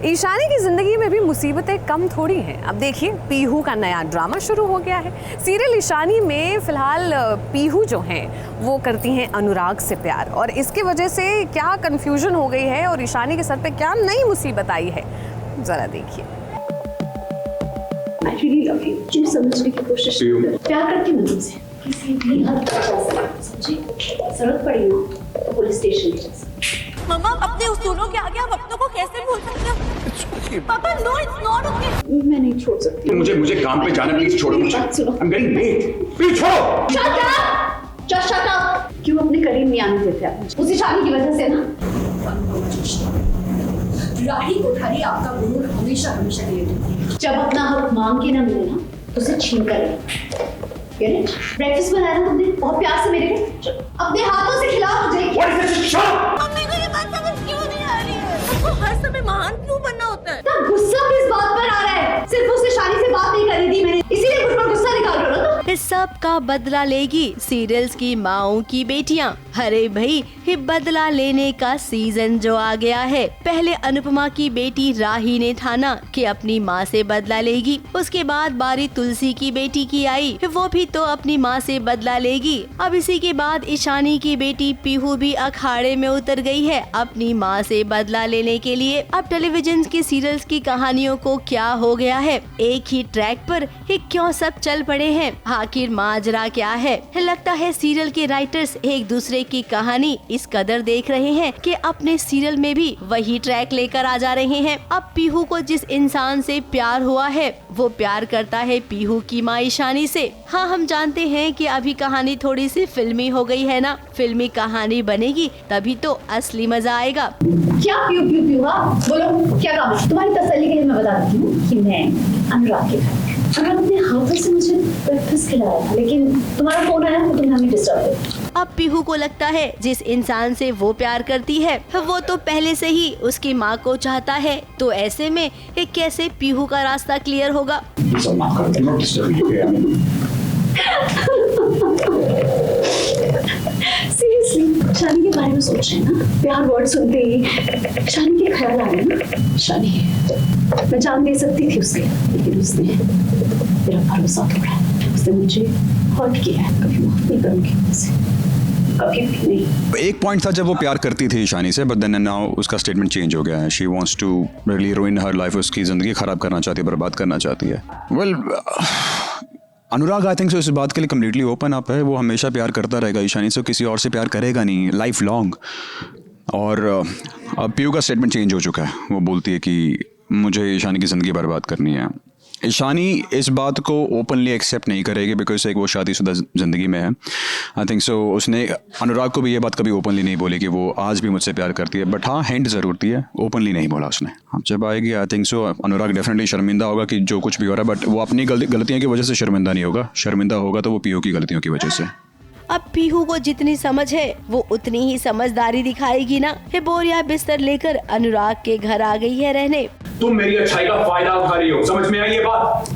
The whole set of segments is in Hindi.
ईशानी की जिंदगी में भी मुसीबतें कम थोड़ी हैं। अब देखिए, पीहू का नया ड्रामा शुरू हो गया है। सीरियल ईशानी में फिलहाल पीहू जो हैं वो करती हैं अनुराग से प्यार, और इसकी वजह से क्या कंफ्यूजन हो गई है और ईशानी के सर पे क्या नई मुसीबत आई है, जरा देखिए। I really love you. तुम समझने की कोशिश करो। प्यार करती हूँ तुमसे। किसी भी हद तक जा सकते, समझी? जरूरत पड़ी ना तो पुलिस स्टेशन ले जा सकते। मम्मा, अपने उसूलों के आगे आप अपनों को कैसे भूल सकते हो? पापा, no, it's not okay. मैं नहीं छोड़ सकती। मुझे काम पे जाना, प्लीज छोड़ो मुझे। I'm getting late. प्लीज छोड़ो। Shut up! Just shut up! क्यों अपने करीब नहीं आने देते आप मुझे? उसी शादी की वजह से ना। राही कोठारी आपका गुरूर हमेशा हमेशा के लिए दूंगी। जब अपना हक मांग के ना मिले ना, तो उसे छीन कर ले। ब्रेकफास्ट बनाया ना तुमने बहुत प्यार से मेरे को, अपने हाथों से खिलाओ मुझे। मम्मी को ये बात समझ क्यों नहीं आ रही है? आपको हर समय महान क्यों बनना होता है? इतना गुस्सा किस बात पर आ रहा है? सिर्फ उससे शादी से बात नहीं करी थी मैंने, इसीलिए मुझ पर गुस्सा निकाल रहे हो ना तुम? इस सब का बदला लेगी सीरियल्स की माओं की बेटियां। अरे भाई, ये बदला लेने का सीजन जो आ गया है। पहले अनुपमा की बेटी राही ने ठाना कि अपनी माँ से बदला लेगी। उसके बाद बारी तुलसी की बेटी की आई, वो भी तो अपनी माँ से बदला लेगी। अब इसी के बाद ईशानी की बेटी पीहू भी अखाड़े में उतर गई है अपनी माँ से बदला लेने के लिए। अब टेलीविजन की सीरियल्स की कहानियों को क्या हो गया है? एक ही ट्रैक पर ये क्यों सब चल पड़े हैं? आखिर माजरा क्या है? लगता है सीरियल के राइटर्स एक दूसरे की कहानी इस कदर देख रहे हैं कि अपने सीरियल में भी वही ट्रैक लेकर आ जा रहे हैं। अब पीहू को जिस इंसान से प्यार हुआ है वो प्यार करता है पीहू की माँ ईशानी से। हाँ, हम जानते हैं कि अभी कहानी थोड़ी सी फिल्मी हो गई है ना। फिल्मी कहानी बनेगी तभी तो असली मजा आएगा। क्या पीहू पीहू पीहू? हाँ बोलो, क्या काम है तुम्हारी? तसल्ली के लिए मैं बता देती हूँ कि मैं अनुराग के घर अनुराग अपने हाथों से मुझे ब्रेकफास्ट खिलाया था, लेकिन तुम्हारा फोन आया तो तुमने हमें डिस्टर्ब किया। अब पीहू को लगता है जिस इंसान से वो प्यार करती है वो तो पहले से ही उसकी माँ को चाहता है, तो ऐसे में एक कैसे पीहू का रास्ता क्लियर होगा? सीरियसली शानी के बारे में सोच रहे हैं ना? प्यार वर्ड सुनते ही शानी के ख्याल आ गए ना। शानी, मैं जान दे सकती थी उसके, लेकिन उसने मेरा भरोसा तोड़ा। उसने मुझे हर्ट किया है, कभी माफ नहीं करूंगी उसे, कभी भी नहीं। एक पॉइंट था जब वो प्यार करती थी ईशानी से, बट देन नाउ उसका स्टेटमेंट चेंज हो गया है। She wants to really ruin her life. उसकी जिंदगी खराब करना चाहती है, बर्बाद करना चाहती है। Well, Anurag I think so इस बात के लिए कम्प्लीटली ओपन अप है। वो हमेशा प्यार करता रहेगा ईशानी से, किसी और से प्यार करेगा नहीं लाइफ लॉन्ग। और अब पीयू का स्टेटमेंट चेंज हो चुका है। वो बोलती है कि मुझे ईशानी की ज़िंदगी बर्बाद करनी है। ईशानी इस बात को ओपनली एक्सेप्ट नहीं करेगी, बिकॉज एक वो शादीशुदा ज़िंदगी में है। आई थिंक सो उसने अनुराग को भी ये बात कभी ओपनली नहीं बोली कि वो आज भी मुझसे प्यार करती है, बट हाँ हिंट ज़रूर दिया, ओपनली नहीं बोला उसने। अब जब आएगी I think so Anurag definitely शर्मिंदा होगा कि जो कुछ भी हो रहा है, बट वो अपनी गलतियों की वजह से शर्मिंदा नहीं होगा। शर्मिंदा होगा तो वो पीयू की गलतियों की वजह से। अब पीहू को जितनी समझ है वो उतनी ही समझदारी दिखाएगी ना। ये बोरिया बिस्तर लेकर अनुराग के घर आ गई है रहने। तुम मेरी अच्छाई का फायदा उठा रही हो, समझ में आई ये बात?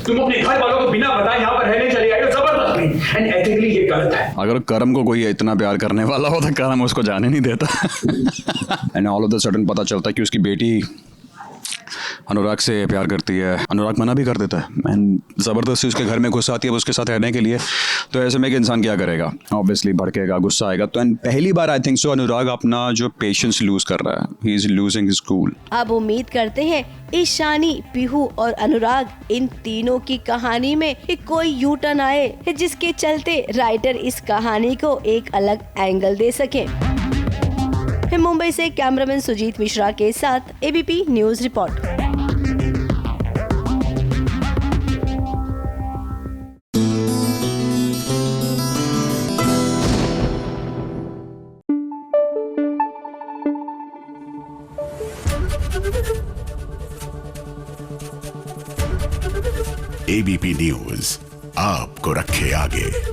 तुम अपने घर वालों को बिना बताए यहाँ पर रहने चली आई हो, जबरदस्ती एंड एथिकली ये गलत है। अगर करम को कोई इतना प्यार करने वाला हो तो करम उसको जाने नहीं देता। And all of the sudden पता चलता है कि उसकी बेटी अनुराग से प्यार करती है। अनुराग मना भी कर देता है एंड ज़बरदस्ती उसके घर में घुस आती है उसके साथ रहने के लिए। तो ऐसे में एक इंसान क्या करेगा? ऑब्वियसली भड़केगा, गुस्सा आएगा। तो एंड पहली बार आई थिंक सो अनुराग अपना जो पेशेंस लूज कर रहा है, he is losing his cool. अब उम्मीद करते हैं ईशानी, पीहू और अनुराग इन तीनों की कहानी में एक कोई यू टर्न आए जिसके चलते राइटर इस कहानी को एक अलग एंगल दे सके। मुंबई से कैमरामैन सुजीत मिश्रा के साथ ABP news report. ABP news आपको रखे आगे।